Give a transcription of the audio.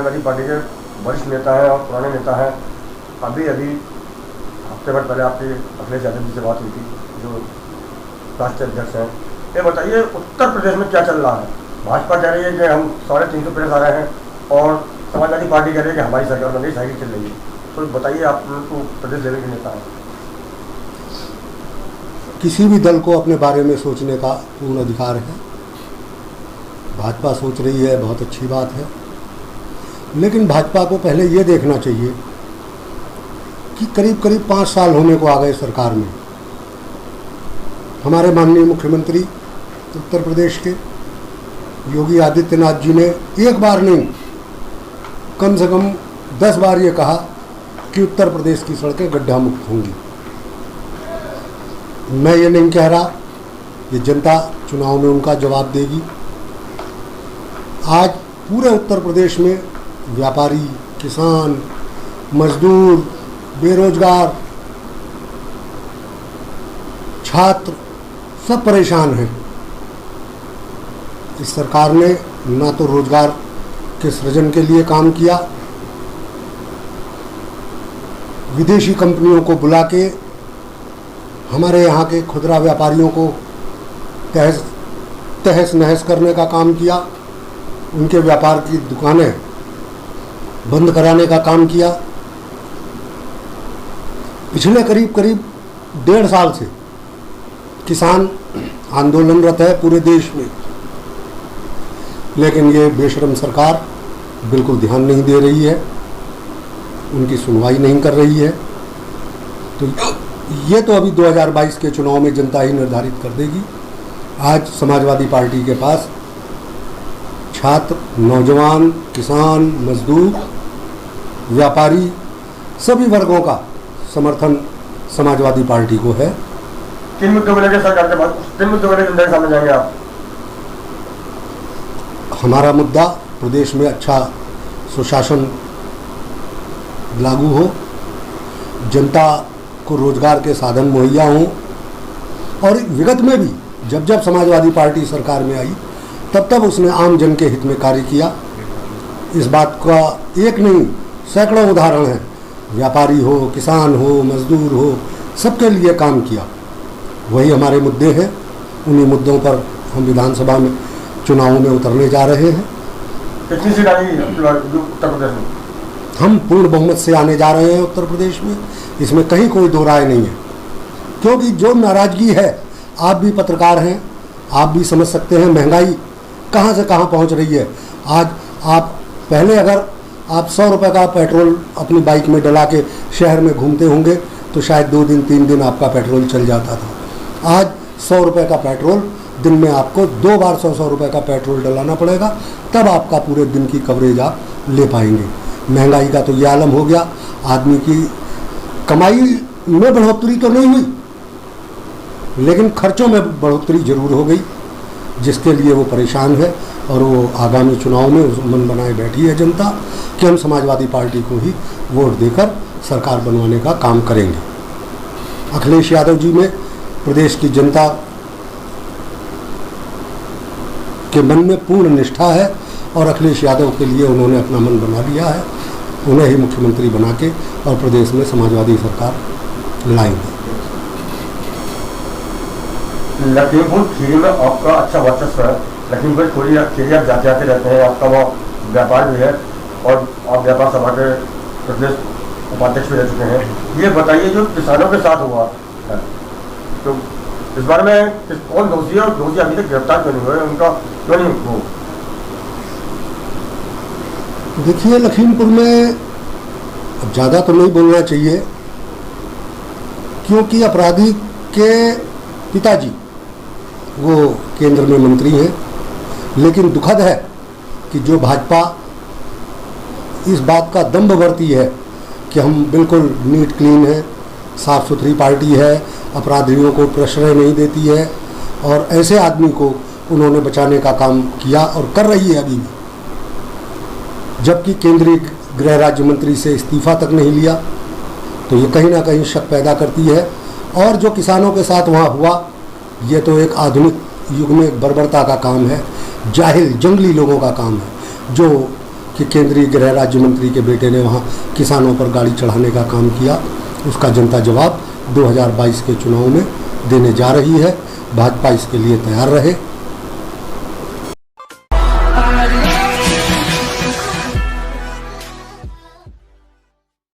Samajwadi party के वरिष्ठ नेता हैं और पुराने नेता हैं। अभी हफ्ते भर पहले आपकी अखिलेश यादव जी से बात हुई थी, जो राष्ट्रीय अध्यक्ष हैं। ये बताइए, उत्तर प्रदेश में क्या चल रहा है? भाजपा कह रही है कि हम 350 प्रेस आ रहे हैं और समाजवादी पार्टी कह रही है कि हमारी सरकार में नई साइकिल चल रही है। तो बताइए, आप तो प्रदेश लेवल के नेता हैं। किसी भी दल को अपने बारे में सोचने का पूर्ण अधिकार है। भाजपा सोच रही है, बहुत अच्छी बात है, लेकिन भाजपा को पहले ये देखना चाहिए कि करीब करीब 5 साल होने को आ गए सरकार में। हमारे माननीय मुख्यमंत्री उत्तर प्रदेश के योगी आदित्यनाथ जी ने एक बार नहीं, कम से कम 10 बार ये कहा कि उत्तर प्रदेश की सड़कें गड्ढा मुक्त होंगी। मैं ये नहीं कह रहा, ये जनता चुनाव में उनका जवाब देगी। आज पूरे उत्तर प्रदेश में व्यापारी, किसान, मजदूर, बेरोजगार, छात्र सब परेशान हैं। इस सरकार ने ना तो रोजगार के सृजन के लिए काम किया, विदेशी कंपनियों को बुला के हमारे यहाँ के खुदरा व्यापारियों को तहस नहस करने का काम किया, उनके व्यापार की दुकानें बंद कराने का काम किया। पिछले करीब 1.5 साल से किसान आंदोलनरत है पूरे देश में, लेकिन ये बेशरम सरकार बिल्कुल ध्यान नहीं दे रही है, उनकी सुनवाई नहीं कर रही है। तो ये तो अभी 2022 के चुनाव में जनता ही निर्धारित कर देगी। आज समाजवादी पार्टी के पास छात्र, नौजवान, किसान, मजदूर, व्यापारी सभी वर्गों का समर्थन समाजवादी पार्टी को है। 3 मुद्दों को लेकर सरकार के पास 3 मुद्दों को लेकर जनता के सामने जाएंगे आप? हमारा मुद्दा प्रदेश में अच्छा सुशासन लागू हो, जनता को रोजगार के साधन मुहैया हों, और विगत में भी जब जब समाजवादी पार्टी सरकार में आई तब तब उसने आम जन के हित में कार्य किया। इस बात का एक नहीं सैकड़ों उदाहरण हैं। व्यापारी हो, किसान हो, मजदूर हो, सबके लिए काम किया। वही हमारे मुद्दे हैं। उन्हीं मुद्दों पर हम विधानसभा में चुनावों में उतरने जा रहे हैं। कितनी सीट आएगी उत्तर प्रदेश में? हम पूर्ण बहुमत से आने जा रहे हैं उत्तर प्रदेश में, इसमें कहीं कोई दो राय नहीं है। क्योंकि जो नाराजगी है, आप भी पत्रकार हैं, आप भी समझ सकते हैं महंगाई कहाँ से कहाँ पहुँच रही है। आज आप पहले अगर आप 100 रुपये का पेट्रोल अपनी बाइक में डला के शहर में घूमते होंगे तो शायद 2 दिन 3 दिन आपका पेट्रोल चल जाता था। आज 100 रुपये का पेट्रोल दिन में आपको 2 बार 100 रुपये का पेट्रोल डलाना पड़ेगा, तब आपका पूरे दिन की कवरेज आप ले पाएंगे। महंगाई का तो ये आलम हो गया। आदमी की कमाई में बढ़ोतरी तो नहीं हुई, लेकिन खर्चों में बढ़ोतरी जरूर हो गई, जिसके लिए वो परेशान है। और वो आगामी चुनाव में उस मन बनाए बैठी है जनता कि हम समाजवादी पार्टी को ही वोट देकर सरकार बनवाने का काम करेंगे। अखिलेश यादव जी में प्रदेश की जनता के मन में पूर्ण निष्ठा है और अखिलेश यादव के लिए उन्होंने अपना मन बना लिया है। उन्हें ही मुख्यमंत्री बना के और प्रदेश में समाजवादी सरकार लाएंगे। लखीमपुर खीरी में आपका अच्छा वर्चस्व है। लखीमपुर खीरी आप जाते आते रहते हैं, आपका वहाँ व्यापार भी है और आप व्यापार सभा के प्रदेश उपाध्यक्ष भी रह चुके हैं। ये बताइए, जो किसानों के साथ हुआ है, तो इस बारे में कौन दोषी है और दोषी अभी तक गिरफ्तार क्यों नहीं हुए, उनका क्यों नहीं हो? देखिए, लखीमपुर में अब ज़्यादा तो नहीं बोलना चाहिए, क्योंकि अपराधी के पिताजी वो केंद्र में मंत्री हैं। लेकिन दुखद है कि जो भाजपा इस बात का दंभ भरती है कि हम बिल्कुल नीट क्लीन है, साफ सुथरी पार्टी है, अपराधियों को प्रश्रय नहीं देती है, और ऐसे आदमी को उन्होंने बचाने का काम किया और कर रही है अभी भी, जबकि केंद्रीय गृह राज्य मंत्री से इस्तीफा तक नहीं लिया। तो ये कहीं ना कहीं शक पैदा करती है। और जो किसानों के साथ वहाँ हुआ, ये तो एक आधुनिक युग में एक बर्बरता का काम है, जाहिल जंगली लोगों का काम है, जो कि केंद्रीय गृह राज्य मंत्री के बेटे ने वहाँ किसानों पर गाड़ी चढ़ाने का काम किया, उसका जनता जवाब 2022 के चुनाव में देने जा रही है। भाजपा इसके लिए तैयार रहे।